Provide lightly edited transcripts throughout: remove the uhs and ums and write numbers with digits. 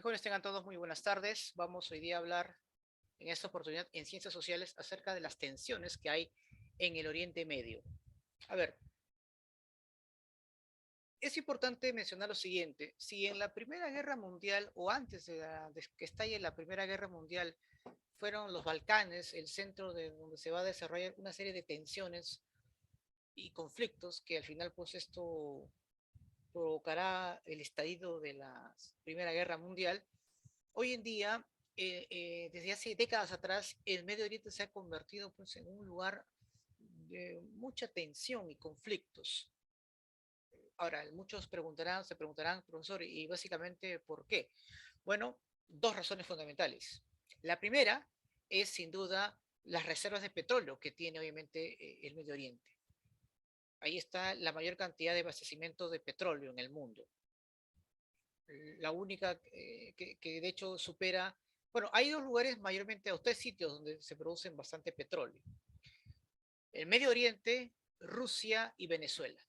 Jóvenes, tengan todos muy buenas tardes. Vamos hoy día a hablar en esta oportunidad en Ciencias Sociales acerca de las tensiones que hay en el Oriente Medio. A ver, es importante mencionar lo siguiente. Si en la Primera Guerra Mundial o antes de que estalle la Primera Guerra Mundial fueron los Balcanes el centro de donde se va a desarrollar una serie de tensiones y conflictos que al final pues esto provocará el estallido de la Primera Guerra Mundial. Hoy en día, desde hace décadas atrás, el Medio Oriente se ha convertido pues, en un lugar de mucha tensión y conflictos. Ahora, muchos se preguntarán, profesor, y básicamente, ¿por qué? Bueno, dos razones fundamentales. La primera es, sin duda, las reservas de petróleo que tiene, obviamente, el Medio Oriente. Ahí está la mayor cantidad de abastecimiento de petróleo en el mundo. La única que de hecho supera, bueno, hay dos lugares mayormente, o tres sitios donde se producen bastante petróleo. El Medio Oriente, Rusia y Venezuela,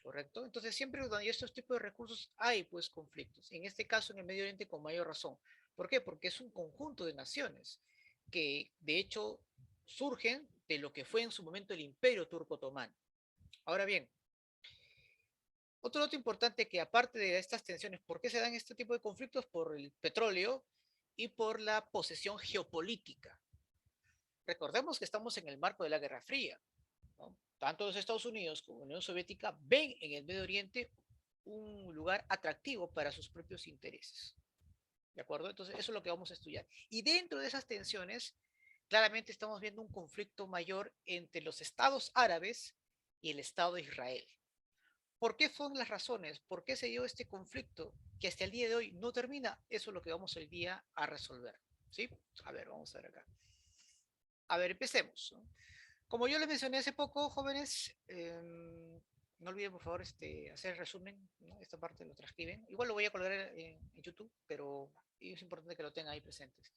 ¿correcto? Entonces siempre cuando hay estos tipos de recursos hay pues conflictos. En este caso en el Medio Oriente con mayor razón. ¿Por qué? Porque es un conjunto de naciones que de hecho surgen de lo que fue en su momento el Imperio Turco Otomano. Ahora bien, otro dato importante que aparte de estas tensiones, ¿por qué se dan este tipo de conflictos? Por el petróleo y por la posesión geopolítica. Recordemos que estamos en el marco de la Guerra Fría, ¿no? Tanto los Estados Unidos como la Unión Soviética ven en el Medio Oriente un lugar atractivo para sus propios intereses. ¿De acuerdo? Entonces, eso es lo que vamos a estudiar. Y dentro de esas tensiones, claramente estamos viendo un conflicto mayor entre los estados árabes y el Estado de Israel. ¿Por qué son las razones? ¿Por qué se dio este conflicto que hasta el día de hoy no termina? Eso es lo que vamos hoy día a resolver. ¿Sí? A ver, vamos a ver acá. A ver, empecemos, ¿no? Como yo les mencioné hace poco, jóvenes, no olviden por favor hacer el resumen, ¿no? Esta parte lo transcriben. Igual lo voy a colgar en YouTube, pero es importante que lo tengan ahí presentes.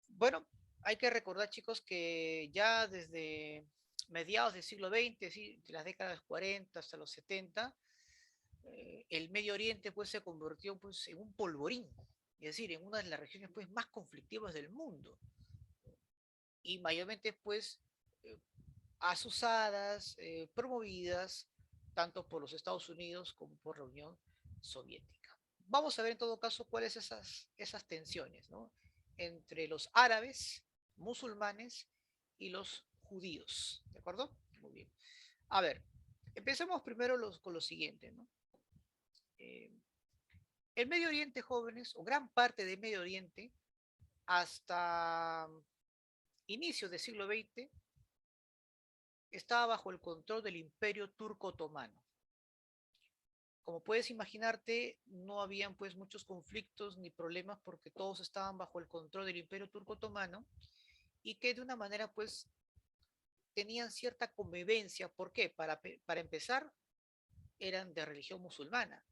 Bueno, hay que recordar, chicos, que ya desde mediados del siglo XX, ¿sí? De las décadas 40 hasta los 70, el Medio Oriente pues, se convirtió pues, en un polvorín, es decir, en una de las regiones pues, más conflictivas del mundo. Y mayormente pues, eh, asusadas, promovidas tanto por los Estados Unidos como por la Unión Soviética. Vamos a ver en todo caso cuáles esas tensiones, ¿no? Entre los árabes, musulmanes y los judíos. ¿De acuerdo? Muy bien. A ver, empecemos primero con lo siguiente, ¿no? Eh, el Medio Oriente, jóvenes, o gran parte del Medio Oriente, hasta inicios del siglo XX, estaba bajo el control del Imperio Turco Otomano. Como puedes imaginarte, no habían pues muchos conflictos ni problemas porque todos estaban bajo el control del Imperio Turco Otomano y que de una manera pues tenían cierta convivencia. ¿Por qué? Para empezar, eran de religión musulmana.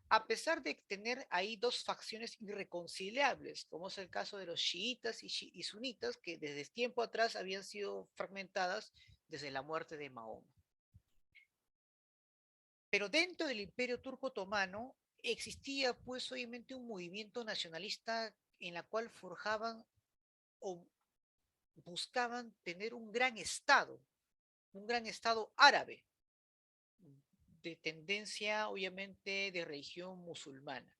A pesar de tener ahí dos facciones irreconciliables, como es el caso de los chiitas y sunitas, que desde tiempo atrás habían sido fragmentadas desde la muerte de Mahoma. Pero dentro del Imperio Turco Otomano existía pues obviamente un movimiento nacionalista en la cual forjaban o buscaban tener un gran estado árabe, de tendencia obviamente de religión musulmana.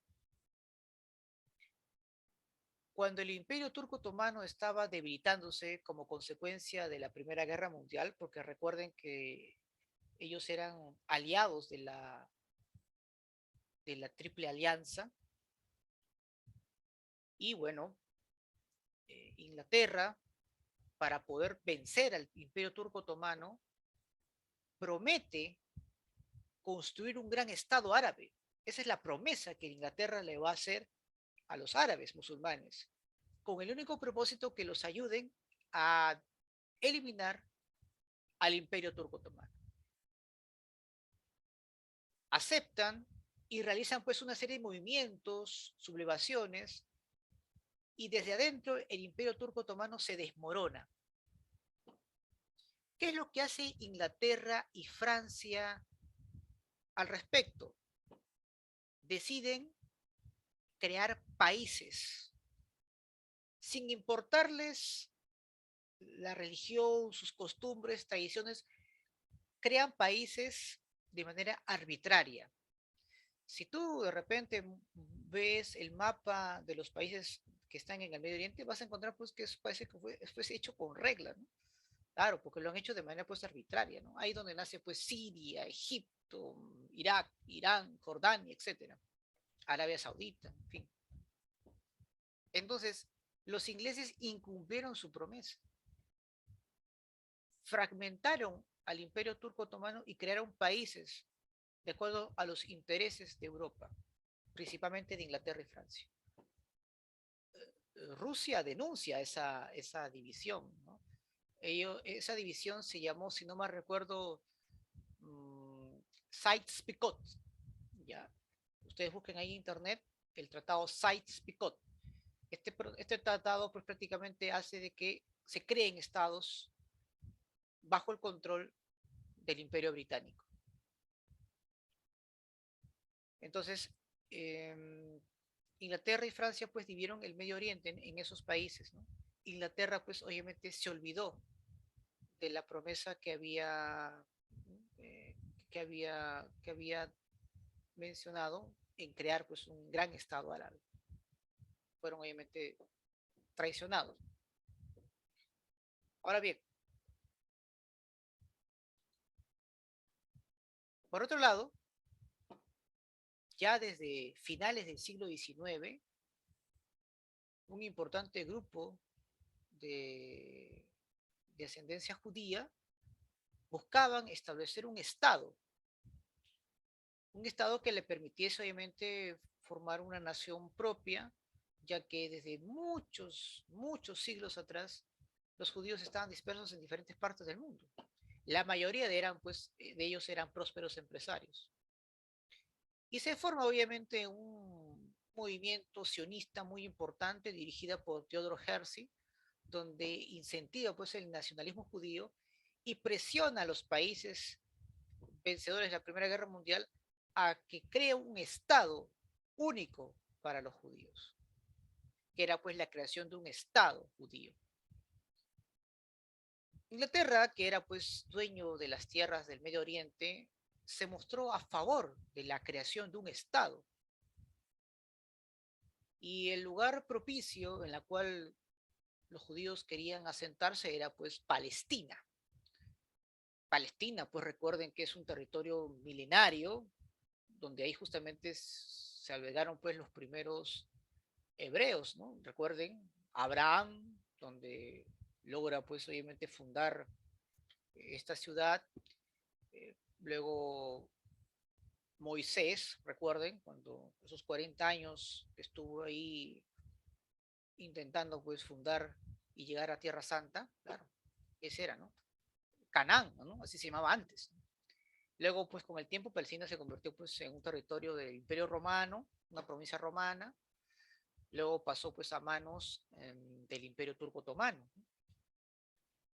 Cuando el Imperio Turco Otomano estaba debilitándose como consecuencia de la Primera Guerra Mundial, porque recuerden que ellos eran aliados de la Triple Alianza, y bueno, Inglaterra, para poder vencer al Imperio Turco Otomano, promete construir un gran Estado árabe. Esa es la promesa que Inglaterra le va a hacer a los árabes musulmanes, con el único propósito que los ayuden a eliminar al Imperio Turco Otomano. Aceptan y realizan pues una serie de movimientos, sublevaciones, y desde adentro el Imperio Turco Otomano se desmorona. ¿Qué es lo que hace Inglaterra y Francia al respecto? Deciden crear países, sin importarles la religión, sus costumbres, tradiciones, crean países de manera arbitraria. Si tú de repente ves el mapa de los países que están en el Medio Oriente, vas a encontrar pues que es un país que fue hecho con reglas, ¿no? Claro, porque lo han hecho de manera pues arbitraria, ¿no? Ahí donde nace pues Siria, Egipto, Irak, Irán, Jordania, etcétera, Arabia Saudita, en fin. Entonces, los ingleses incumplieron su promesa, fragmentaron al Imperio Turco Otomano y crearon países de acuerdo a los intereses de Europa, principalmente de Inglaterra y Francia. Rusia denuncia esa división, ¿no? Esa división se llamó, si no mal recuerdo, Sykes-Picot. ¿Ya? Ustedes busquen ahí en internet el tratado Sykes-Picot. Este tratado pues, prácticamente hace de que se creen estados bajo el control del Imperio Británico. Entonces, eh, Inglaterra y Francia pues dividieron el Medio Oriente en esos países, ¿no? Inglaterra pues obviamente se olvidó de la promesa eh, que había mencionado en crear pues un gran Estado árabe. Fueron obviamente traicionados. Ahora bien, por otro lado, ya desde finales del siglo XIX, un importante grupo de, de ascendencia judía buscaban establecer un Estado que le permitiese obviamente formar una nación propia, ya que desde muchos siglos atrás los judíos estaban dispersos en diferentes partes del mundo. La mayoría de ellos eran prósperos empresarios. Y se forma obviamente un movimiento sionista muy importante dirigida por Theodor Herzl, donde incentiva pues el nacionalismo judío y presiona a los países vencedores de la Primera Guerra Mundial a que cree un Estado único para los judíos, que era pues la creación de un Estado judío. Inglaterra, que era pues dueño de las tierras del Medio Oriente, se mostró a favor de la creación de un Estado. Y el lugar propicio en la cual los judíos querían asentarse era pues Palestina. Palestina, pues recuerden que es un territorio milenario, donde ahí justamente se albergaron pues los primeros hebreos, ¿no? Recuerden, Abraham, donde logra pues obviamente fundar esta ciudad, luego Moisés, recuerden, cuando esos 40 años estuvo ahí intentando pues fundar y llegar a Tierra Santa, claro, ese era, ¿no? Canaán, ¿no? Así se llamaba antes. Luego, pues con el tiempo, Palestina se convirtió pues en un territorio del Imperio Romano, una provincia romana. Luego pasó pues a manos del Imperio Turco Otomano.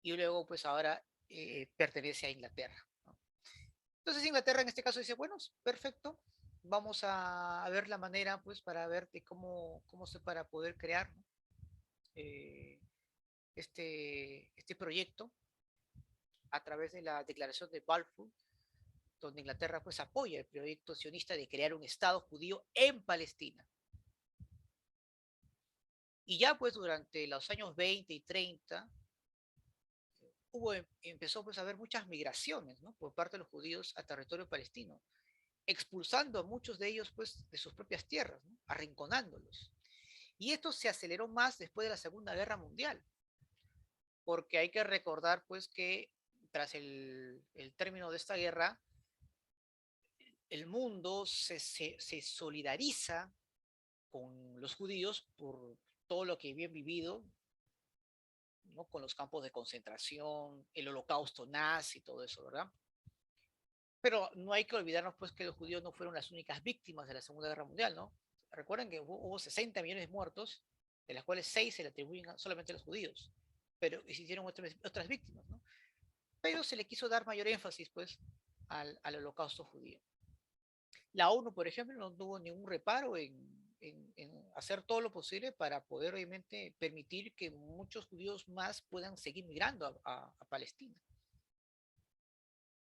Y luego pues ahora pertenece a Inglaterra, ¿no? Entonces Inglaterra en este caso dice, bueno, perfecto, vamos a ver la manera pues para ver de cómo se para poder crear, ¿no? eh, este proyecto a través de la declaración de Balfour, donde Inglaterra pues apoya el proyecto sionista de crear un Estado judío en Palestina. Y ya pues durante los años 20 y 30 empezó pues a haber muchas migraciones, ¿no? Por parte de los judíos a territorio palestino, expulsando a muchos de ellos pues de sus propias tierras, ¿no? Arrinconándolos. Y esto se aceleró más después de la Segunda Guerra Mundial, porque hay que recordar pues que tras el término de esta guerra, el mundo se solidariza con los judíos por todo lo que habían vivido, ¿no? Con los campos de concentración, el holocausto nazi, todo eso, ¿verdad? Pero no hay que olvidarnos pues que los judíos no fueron las únicas víctimas de la Segunda Guerra Mundial, ¿no? Recuerden que hubo 60 millones de muertos, de las cuales 6 se le atribuyen solamente a los judíos, pero existieron otras víctimas, ¿no? Pero se le quiso dar mayor énfasis pues al holocausto judío. La ONU, por ejemplo, no tuvo ningún reparo en hacer todo lo posible para poder obviamente permitir que muchos judíos más puedan seguir migrando a Palestina.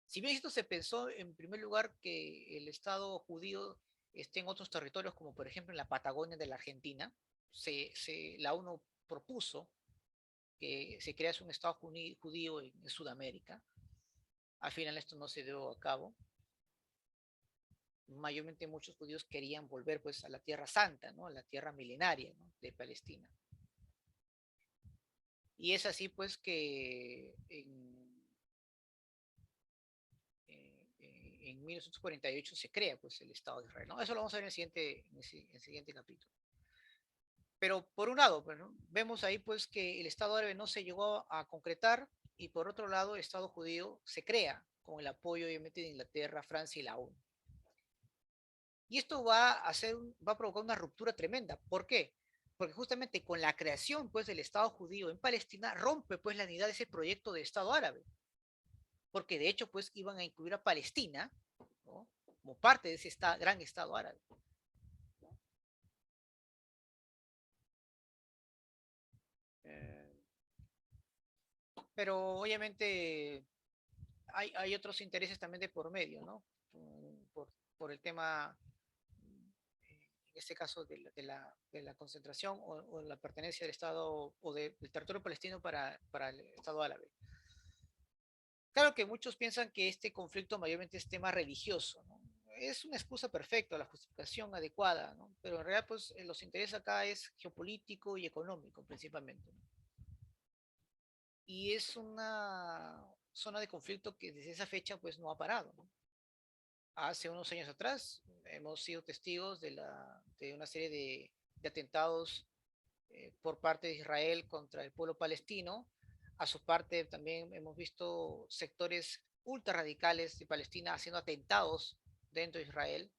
Si bien esto se pensó en primer lugar que el Estado judío esté en otros territorios, como por ejemplo en la Patagonia de la Argentina, la ONU propuso que se crease un Estado judío en Sudamérica. Al final esto no se dio a cabo. Mayormente muchos judíos querían volver pues a la Tierra Santa, ¿no? A la tierra milenaria, ¿no? De Palestina. Y es así pues que en 1948 se crea pues el Estado de Israel, ¿no? Eso lo vamos a ver en el siguiente capítulo. Pero por un lado, pues, ¿no? Vemos ahí pues que el Estado árabe no se llegó a concretar y por otro lado el Estado judío se crea con el apoyo obviamente de Inglaterra, Francia y la ONU. Y esto va a provocar una ruptura tremenda. ¿Por qué? Porque justamente con la creación pues del Estado judío en Palestina rompe pues la unidad de ese proyecto de Estado árabe. Porque de hecho pues iban a incluir a Palestina, ¿no? Como parte de ese gran Estado árabe. Pero obviamente hay otros intereses también de por medio, ¿no? Por el tema, en este caso, de la concentración o la pertenencia del Estado o del territorio palestino para el Estado árabe. Claro que muchos piensan que este conflicto mayormente es tema religioso, ¿no? Es una excusa perfecta, la justificación adecuada, ¿no? Pero en realidad, pues, los intereses acá es geopolítico y económico, principalmente, ¿no? Y es una zona de conflicto que desde esa fecha, pues, no ha parado, ¿no? Hace unos años atrás hemos sido testigos de una serie de atentados por parte de Israel contra el pueblo palestino. A su parte también hemos visto sectores ultra radicales de Palestina haciendo atentados dentro de Israel,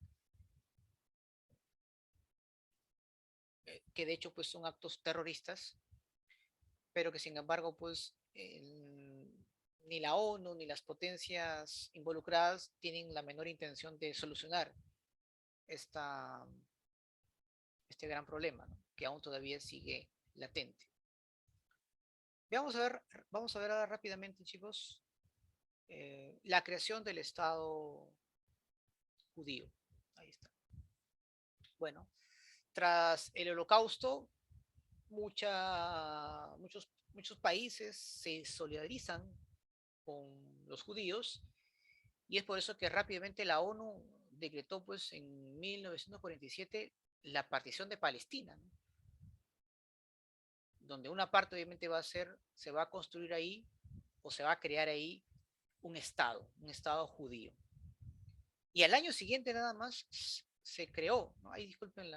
que de hecho pues son actos terroristas, pero que sin embargo pues ni la ONU ni las potencias involucradas tienen la menor intención de solucionar esta, este gran problema, ¿no? Que aún todavía sigue latente. Vamos a ver, vamos a ver ahora rápidamente, chicos, la creación del Estado judío. Ahí está. Bueno, tras el Holocausto, muchos países se solidarizan con los judíos y es por eso que rápidamente la ONU decretó pues en 1947 la partición de Palestina, ¿no? Donde una parte obviamente se va a construir ahí o se va a crear ahí un Estado judío. Y al año siguiente nada más se creó, ¿no? Ahí disculpen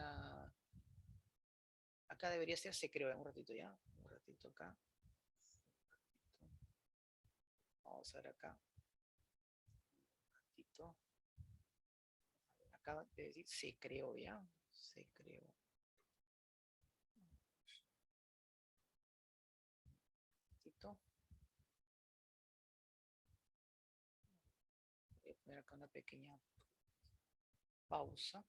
acá debería ser se creó en un ratito ya, un ratito acá. Vamos a ver acá, un ratito. Acá de decir se creó ya, se creó. Un ratito. Voy a poner acá una pequeña pausa.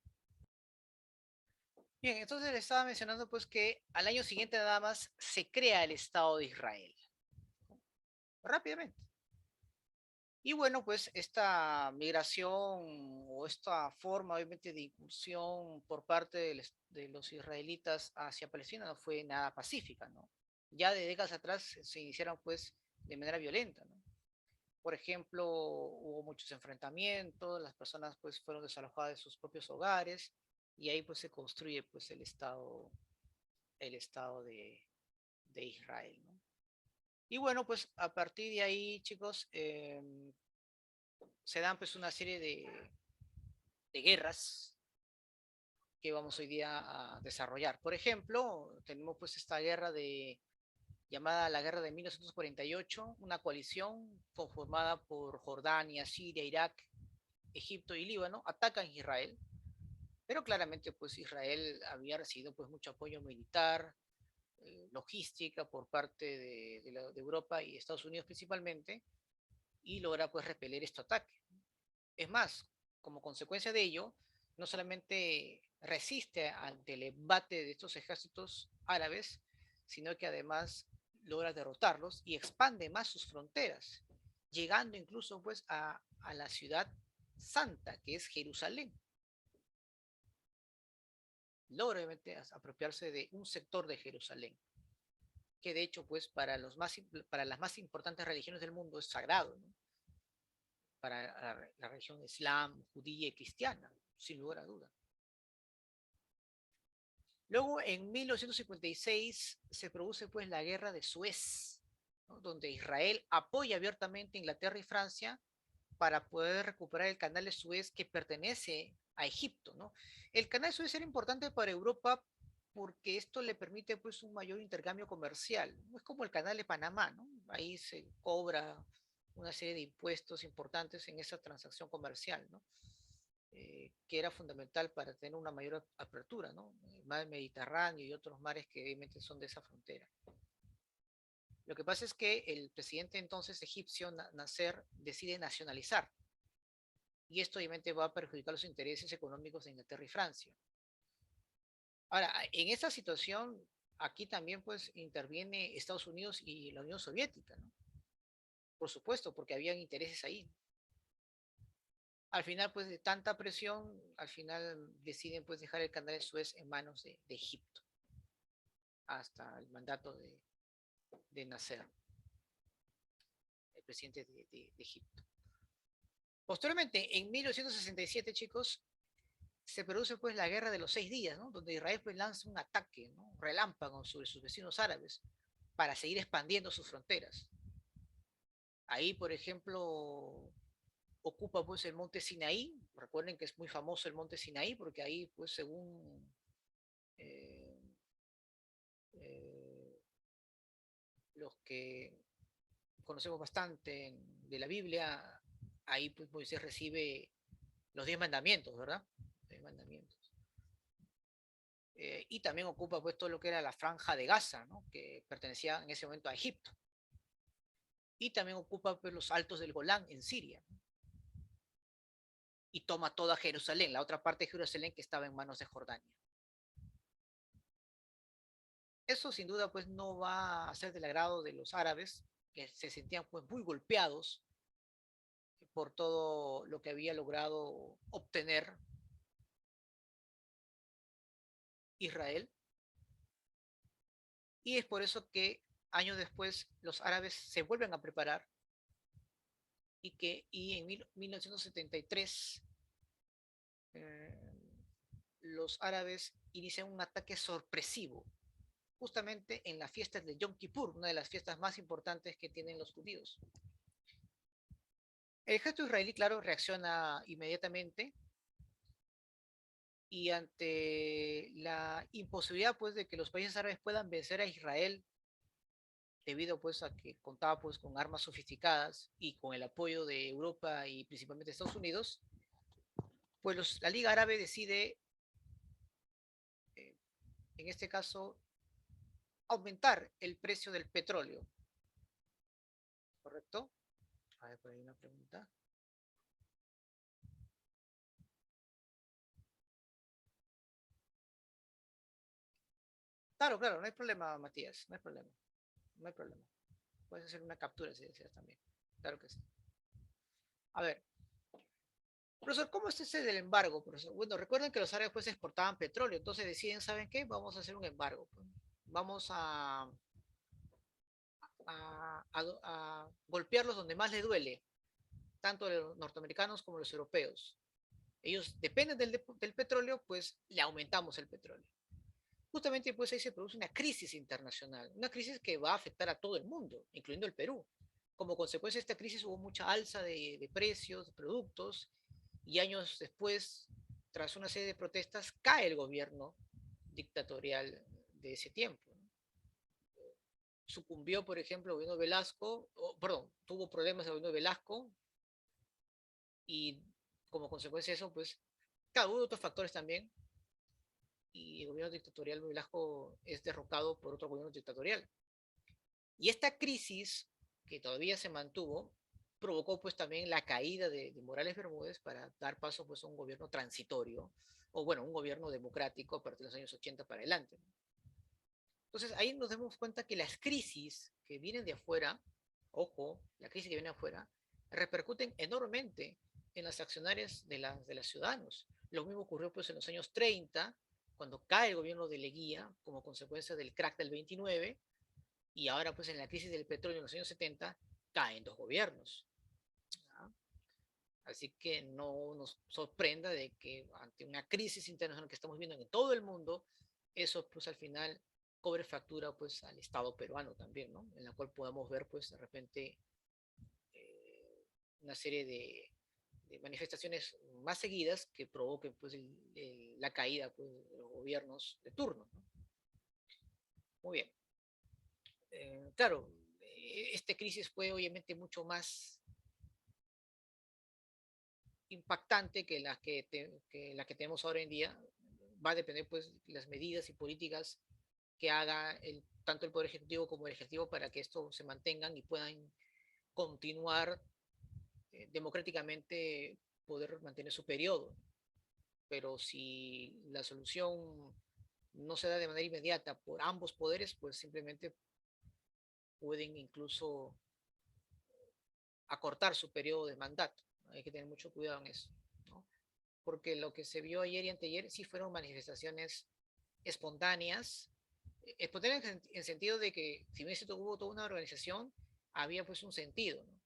Bien, entonces le estaba mencionando pues que al año siguiente nada más se crea el Estado de Israel. Rápidamente. Y bueno, pues esta migración o esta forma obviamente de incursión por parte de los israelitas hacia Palestina no fue nada pacífica, ¿no? Ya de décadas atrás se iniciaron pues de manera violenta, ¿no? Por ejemplo, hubo muchos enfrentamientos, las personas pues fueron desalojadas de sus propios hogares y ahí pues se construye pues el estado de Israel, ¿no? Y bueno, pues a partir de ahí, chicos, se dan pues una serie de guerras que vamos hoy día a desarrollar. Por ejemplo, tenemos pues esta llamada la Guerra de 1948, una coalición conformada por Jordania, Siria, Irak, Egipto y Líbano, atacan Israel, pero claramente pues Israel había recibido pues mucho apoyo militar, logística por parte de Europa y Estados Unidos principalmente, y logra pues repeler este ataque. Es más, como consecuencia de ello, no solamente resiste ante el embate de estos ejércitos árabes, sino que además logra derrotarlos y expande más sus fronteras, llegando incluso pues a la ciudad santa que es Jerusalén. Logra obviamente apropiarse de un sector de Jerusalén, que de hecho pues para las más importantes religiones del mundo es sagrado, ¿no? Para la religión islam, judía y cristiana, sin lugar a duda. Luego, en 1956, se produce pues la guerra de Suez, ¿no? Donde Israel apoya abiertamente a Inglaterra y Francia para poder recuperar el canal de Suez que pertenece a Egipto, ¿no? El canal de Suez era importante para Europa porque esto le permite pues un mayor intercambio comercial. No es como el canal de Panamá, ¿no? Ahí se cobra una serie de impuestos importantes en esa transacción comercial, ¿no? Que era fundamental para tener una mayor apertura, ¿no? El mar Mediterráneo y otros mares que obviamente son de esa frontera. Lo que pasa es que el presidente entonces egipcio, Nasser, decide nacionalizar, y esto obviamente va a perjudicar los intereses económicos de Inglaterra y Francia. Ahora, en esta situación, aquí también pues interviene Estados Unidos y la Unión Soviética, ¿no? Por supuesto, porque habían intereses ahí. Al final, pues de tanta presión, al final deciden pues dejar el canal de Suez en manos de Egipto, hasta el mandato de Nasser, el presidente de Egipto. Posteriormente, en 1967, chicos, se produce pues la guerra de los 6 días, ¿no? Donde Israel pues lanza un ataque, ¿no? Relámpago sobre sus vecinos árabes para seguir expandiendo sus fronteras. Ahí, por ejemplo, ocupa pues el monte Sinaí. Recuerden que es muy famoso el monte Sinaí porque ahí pues según eh, eh, los que conocemos bastante de la Biblia, ahí pues Moisés recibe los 10 mandamientos, ¿verdad? 10 mandamientos. Y también ocupa pues todo lo que era la franja de Gaza, ¿no? Que pertenecía en ese momento a Egipto. Y también ocupa pues los altos del Golán en Siria, ¿no? Y toma toda Jerusalén, la otra parte de Jerusalén que estaba en manos de Jordania. Eso sin duda pues no va a ser del agrado de los árabes, que se sentían pues muy golpeados por todo lo que había logrado obtener Israel. Y es por eso que años después los árabes se vuelven a preparar y en 1973 eh, los árabes inician un ataque sorpresivo, justamente en las fiestas de Yom Kippur, una de las fiestas más importantes que tienen los judíos. El ejército israelí, claro, reacciona inmediatamente y ante la imposibilidad pues de que los países árabes puedan vencer a Israel debido pues a que contaba pues con armas sofisticadas y con el apoyo de Europa y principalmente Estados Unidos, pues la Liga Árabe decide, eh, en este caso, aumentar el precio del petróleo, ¿correcto? A ver, por ahí una pregunta. Claro, claro, no hay problema, Matías, no hay problema, no hay problema. Puedes hacer una captura si deseas también. Claro que sí. A ver, profesor, ¿cómo es ese del embargo, profesor? Bueno, recuerden que los árabes pues exportaban petróleo, entonces deciden, ¿saben qué? Vamos a hacer un embargo, pues. Vamos a golpearlos donde más les duele, tanto los norteamericanos como los europeos. Ellos dependen del petróleo, pues le aumentamos el petróleo. Justamente pues ahí se produce una crisis internacional, una crisis que va a afectar a todo el mundo, incluyendo el Perú. Como consecuencia de esta crisis hubo mucha alza de precios, de productos, y años después, tras una serie de protestas, cae el gobierno dictatorial de ese tiempo. Sucumbió, por ejemplo, el gobierno de Velasco, perdón, tuvo problemas el gobierno de Velasco, y como consecuencia de eso, pues, claro, hubo otros factores también, y el gobierno dictatorial de Velasco es derrocado por otro gobierno dictatorial. Y esta crisis, que todavía se mantuvo, provocó pues también la caída de Morales Bermúdez para dar paso pues a un gobierno transitorio, o bueno, un gobierno democrático a partir de los años 80 para adelante. Entonces ahí nos damos cuenta que las crisis que vienen de afuera, ojo, la crisis que viene de afuera, repercuten enormemente en las accionarias de los ciudadanos. Lo mismo ocurrió pues en los años 30, cuando cae el gobierno de Leguía como consecuencia del crack del 29, y ahora pues en la crisis del petróleo en los años 70 caen dos gobiernos. ¿Ya? Así que no nos sorprenda de que ante una crisis internacional que estamos viendo en todo el mundo, eso pues al final cobre factura pues al Estado peruano también, ¿no? En la cual podamos ver pues de repente una serie de manifestaciones más seguidas que provoquen pues la caída pues, de los gobiernos de turno, ¿no? Muy bien. Claro, esta crisis fue obviamente mucho más impactante que la que tenemos ahora en día. Va a depender pues las medidas y políticas que haga tanto el Poder Ejecutivo como el Ejecutivo para que esto se mantengan y puedan continuar democráticamente, poder mantener su periodo. Pero si la solución no se da de manera inmediata por ambos poderes, pues simplemente pueden incluso acortar su periodo de mandato. Hay que tener mucho cuidado en eso, ¿no? Porque lo que se vio ayer y anteayer sí fueron manifestaciones espontáneas, espontáneas en sentido de que si bien hubo toda una organización, había pues un sentido, ¿no?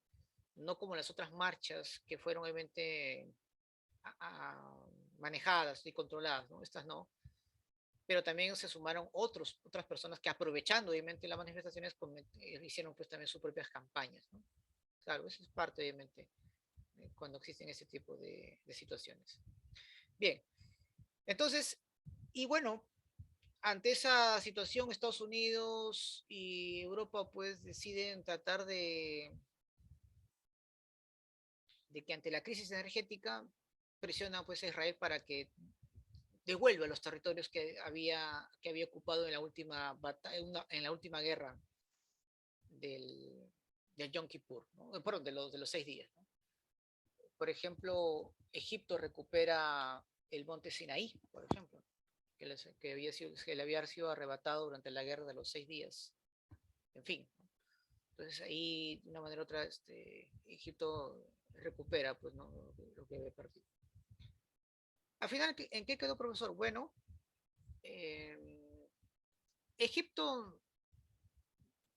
No como las otras marchas que fueron obviamente manejadas y controladas, ¿no? Estas no, pero también se sumaron otras personas que aprovechando obviamente las manifestaciones hicieron pues también sus propias campañas, ¿no? Claro, eso es parte obviamente cuando existen ese tipo de situaciones. Bien, entonces, y bueno, ante esa situación Estados Unidos y Europa pues deciden tratar de que ante la crisis energética presiona pues a Israel para que devuelva los territorios que había ocupado en la última batalla, en la última guerra del, del Yom Kippur, ¿no? Perdón, de los 6 días, ¿no? Por ejemplo, Egipto recupera el monte Sinaí, por ejemplo, que le había sido arrebatado durante la guerra de los 6 días. En fin, ¿no? Entonces ahí, de una manera u otra, Egipto recupera pues, ¿no? lo que había perdido. Al final, ¿en qué quedó, profesor? Bueno, eh, Egipto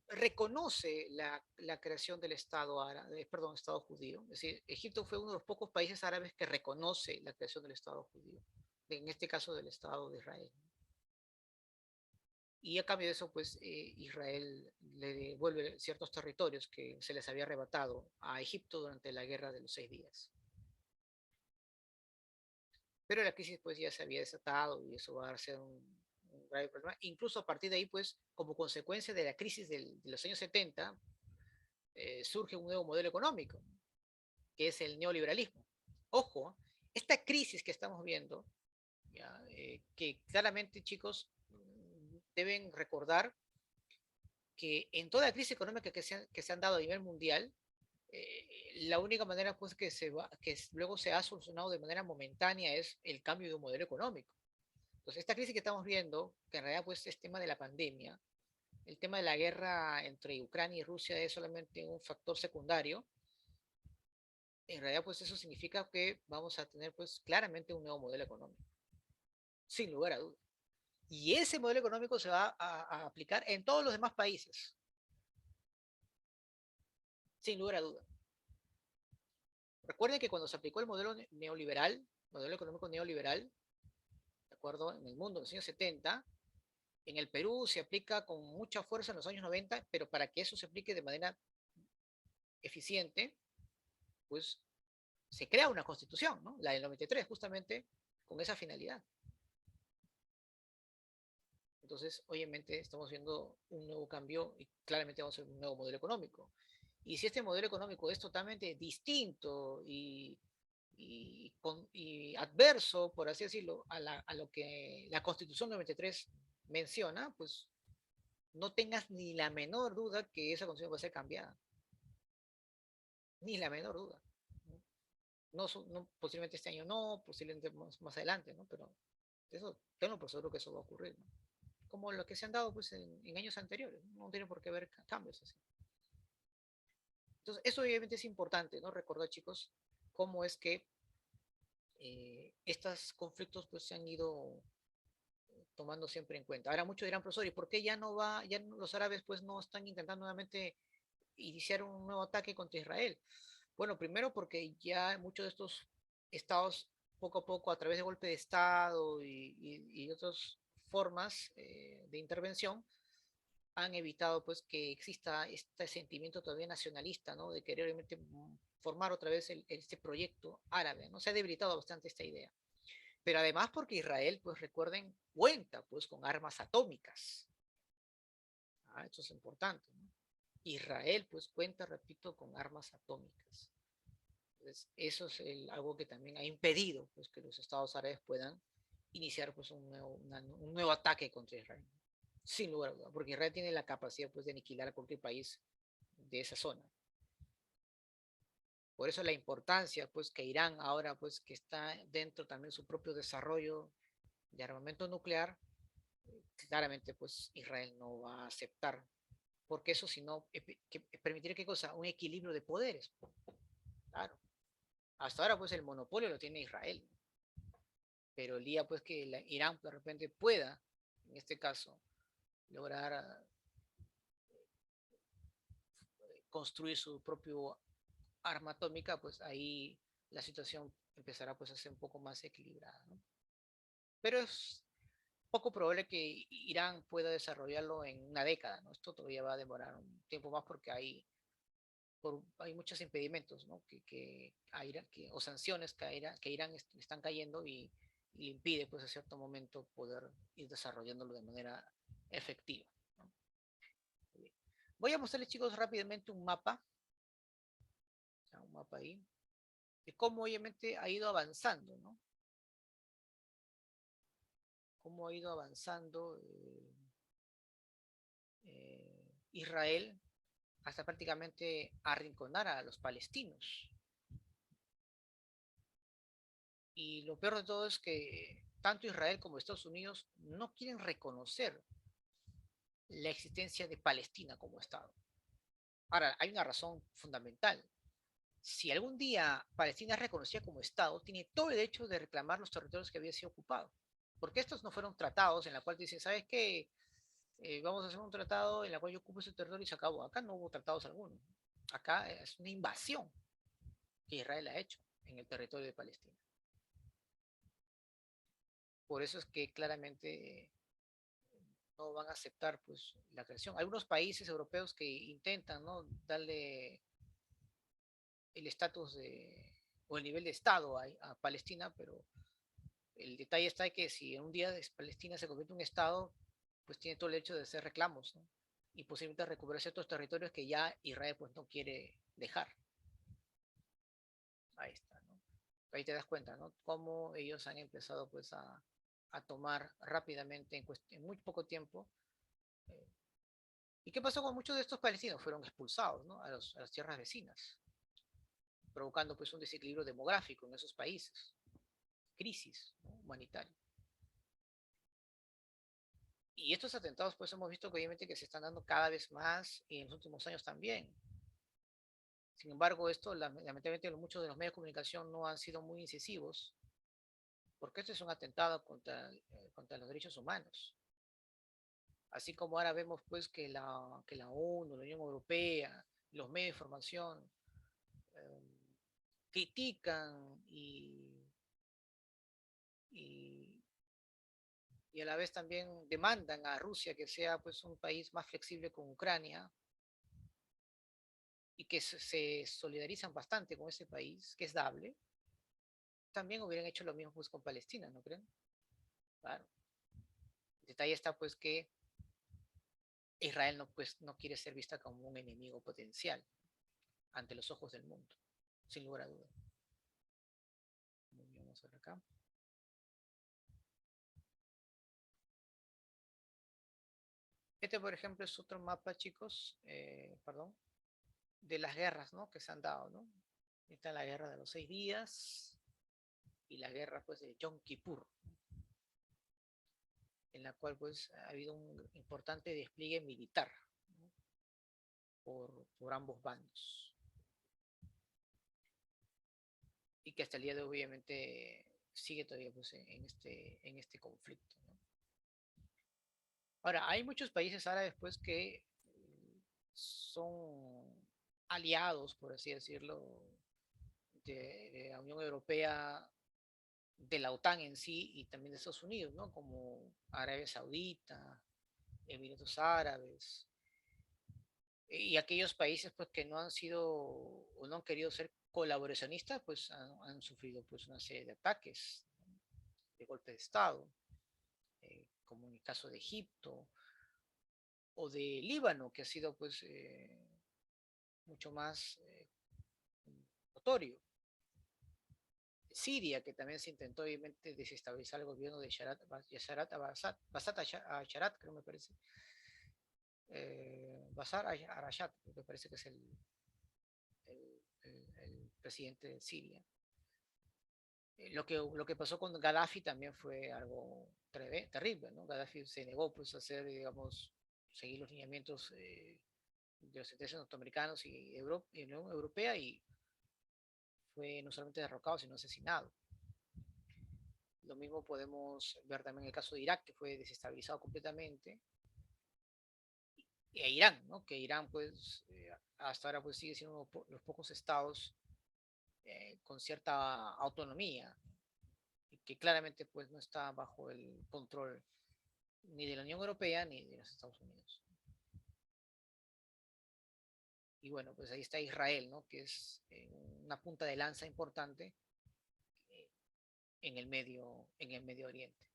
reconoce la creación del Estado árabe, perdón, Estado judío. Es decir, Egipto fue uno de los pocos países árabes que reconoce la creación del Estado judío, en este caso del Estado de Israel. Y a cambio de eso, pues Israel le devuelve ciertos territorios que se les había arrebatado a Egipto durante la guerra de los 6 días. Pero la crisis pues ya se había desatado y eso va a ser un grave problema. Incluso a partir de ahí, pues como consecuencia de la crisis de los años 70, surge un nuevo modelo económico, que es el neoliberalismo. Ojo, esta crisis que estamos viendo, ¿ya? Que claramente chicos deben recordar que en toda crisis económica que se han dado a nivel mundial, la única manera pues que luego se ha solucionado de manera momentánea es el cambio de un modelo económico. Entonces, esta crisis que estamos viendo, que en realidad pues es tema de la pandemia, el tema de la guerra entre Ucrania y Rusia es solamente un factor secundario. En realidad pues eso significa que vamos a tener pues claramente un nuevo modelo económico, sin lugar a dudas. Y ese modelo económico se va a aplicar en todos los demás países, sin lugar a dudas. Recuerden que cuando se aplicó el modelo neoliberal, modelo económico neoliberal, ¿de acuerdo? En el mundo en los años 70, en el Perú se aplica con mucha fuerza en los años 90, pero para que eso se aplique de manera eficiente, pues se crea una constitución, ¿no? La del 93, justamente con esa finalidad. Entonces, obviamente, estamos viendo un nuevo cambio y claramente vamos a ver un nuevo modelo económico. Y si este modelo económico es totalmente distinto y adverso, por así decirlo, a lo que la Constitución 93 menciona, pues no tengas ni la menor duda que esa Constitución va a ser cambiada. ni la menor duda. No, posiblemente este año no, posiblemente más adelante, ¿no? Pero eso, tengo por seguro que eso va a ocurrir, ¿no? Como lo que se han dado pues, en años anteriores, no tiene por qué haber cambios así. Entonces, eso obviamente es importante, ¿no? Recordar, chicos, cómo es que estos conflictos pues se han ido tomando siempre en cuenta. Ahora muchos dirán, profesor, ¿y por qué ya no va, los árabes pues no están intentando nuevamente iniciar un nuevo ataque contra Israel? Bueno, primero porque ya muchos de estos estados, poco a poco, a través de golpe de Estado y otras formas de intervención, han evitado pues que exista este sentimiento todavía nacionalista, ¿no? De querer obviamente formar otra vez este proyecto árabe, ¿no? Se ha debilitado bastante esta idea. Pero además porque Israel, pues recuerden, cuenta pues con armas atómicas. Ah, esto es importante, ¿no? Israel pues cuenta, repito, con armas atómicas. Entonces, eso es algo que también ha impedido pues, que los estados árabes puedan iniciar pues, un nuevo ataque contra Israel. Sin lugar a duda, porque Israel tiene la capacidad pues, de aniquilar a cualquier país de esa zona. Por eso la importancia pues, que Irán ahora pues, que está dentro también de su propio desarrollo de armamento nuclear, claramente pues Israel no va a aceptar, porque eso si no permitiría qué cosa, un equilibrio de poderes. Claro. Hasta ahora pues el monopolio lo tiene Israel, pero el día pues que Irán de repente pueda, en este caso, lograr construir su propio arma atómica, pues ahí la situación empezará pues a ser un poco más equilibrada, ¿no? Pero es poco probable que Irán pueda desarrollarlo en una década, ¿no? Esto todavía va a demorar un tiempo más porque hay muchos impedimentos, ¿no? O sanciones que Irán están cayendo y impide, pues, a cierto momento poder ir desarrollándolo de manera efectiva, ¿no? Voy a mostrarles, chicos, rápidamente un mapa ahí, de cómo obviamente ha ido avanzando, ¿no? Cómo ha ido avanzando Israel hasta prácticamente arrinconar a los palestinos. Y lo peor de todo es que tanto Israel como Estados Unidos no quieren reconocer la existencia de Palestina como Estado. Ahora, hay una razón fundamental. Si algún día Palestina es reconocida como Estado, tiene todo el derecho de reclamar los territorios que habían sido ocupados. Porque estos no fueron tratados en la cual dicen, ¿sabes qué? Vamos a hacer un tratado en la cual yo ocupo ese territorio y se acabó. Acá no hubo tratados algunos. Acá es una invasión que Israel ha hecho en el territorio de Palestina. Por eso es que claramente no van a aceptar pues la creación. Algunos países europeos que intentan, ¿no?, darle el estatus o el nivel de Estado a Palestina, pero el detalle está en que si un día Palestina se convierte en un Estado, pues tiene todo el derecho de hacer reclamos, ¿no? Y posiblemente recuperar ciertos territorios que ya Israel pues no quiere dejar. Ahí está, ¿no? Ahí te das cuenta, ¿no? Cómo ellos han empezado pues a tomar rápidamente en muy poco tiempo. eh, ¿Y qué pasó con muchos de estos palestinos? Fueron expulsados, ¿no?, a las tierras vecinas, provocando pues un desequilibrio demográfico en esos países, crisis, ¿no?, humanitaria. Y estos atentados pues hemos visto que obviamente que se están dando cada vez más y en los últimos años también. Sin embargo, esto lamentablemente muchos de los medios de comunicación no han sido muy incisivos, porque esto es un atentado contra los derechos humanos. Así como ahora vemos pues que la ONU, la Unión Europea, los medios de información eh, critican y, y a la vez también demandan a Rusia que sea pues un país más flexible con Ucrania y que se solidarizan bastante con ese país, que es dable, también hubieran hecho lo mismo pues con Palestina, ¿no creen? Claro. El detalle está pues que Israel no, pues, no quiere ser vista como un enemigo potencial ante los ojos del mundo, sin lugar a dudas. Vamos a ver acá. Este, por ejemplo, es otro mapa, chicos. Perdón. de las guerras, ¿no? Que se han dado, ¿no? Está la guerra de los 6 días y la guerra, pues, de Yom Kippur, en la cual, pues, ha habido un importante despliegue militar, ¿no? por ambos bandos. Y que hasta el día de hoy, obviamente, sigue todavía, pues, en este conflicto, ¿no? Ahora, hay muchos países árabes, pues, que son aliados, por así decirlo, de la Unión Europea, de la OTAN en sí y también de Estados Unidos, ¿no? Como Arabia Saudita, Emiratos Árabes, y aquellos países, pues, que no han sido o no han querido ser colaboracionistas, pues han sufrido, pues, una serie de ataques, de golpe de Estado, como en el caso de Egipto o de Líbano, que ha sido, pues, mucho más notorio. Siria, que también se intentó obviamente desestabilizar el gobierno de Bashar al-Assad, creo me parece. Bashar al-Assad, me parece que es el presidente de Siria. Lo que pasó con Gaddafi también fue algo terrible, ¿no? Gaddafi se negó, pues, a hacer, digamos, seguir los lineamientos de los intereses norteamericanos y la Unión Europea, y fue no solamente derrocado, sino asesinado. Lo mismo podemos ver también en el caso de Irak, que fue desestabilizado completamente, e Irán, ¿no? Que Irán, pues, hasta ahora, pues, sigue siendo uno de los pocos estados con cierta autonomía, y que claramente, pues, no está bajo el control ni de la Unión Europea ni de los Estados Unidos. Y bueno, pues ahí está Israel, ¿no? Que es una punta de lanza importante eh, en el Medio Oriente.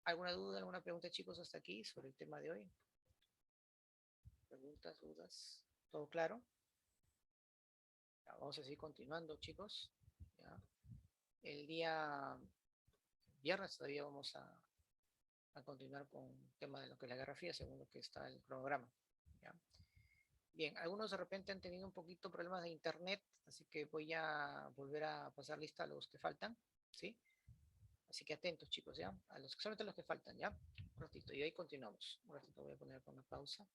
¿Alguna duda, alguna pregunta, chicos, hasta aquí sobre el tema de hoy? ¿Preguntas, dudas? ¿Todo claro? Ya, vamos a seguir continuando, chicos. Ya. El día viernes todavía vamos a continuar con el tema de lo que es la Guerra Fría, según lo que está el cronograma. ¿Ya? Bien, algunos de repente han tenido un poquito problemas de internet, así que voy a volver a pasar lista a los que faltan, ¿sí? Así que atentos, chicos, ¿ya? Solamente a los que faltan, ¿ya? Un ratito, y ahí continuamos. Un ratito voy a poner con una pausa.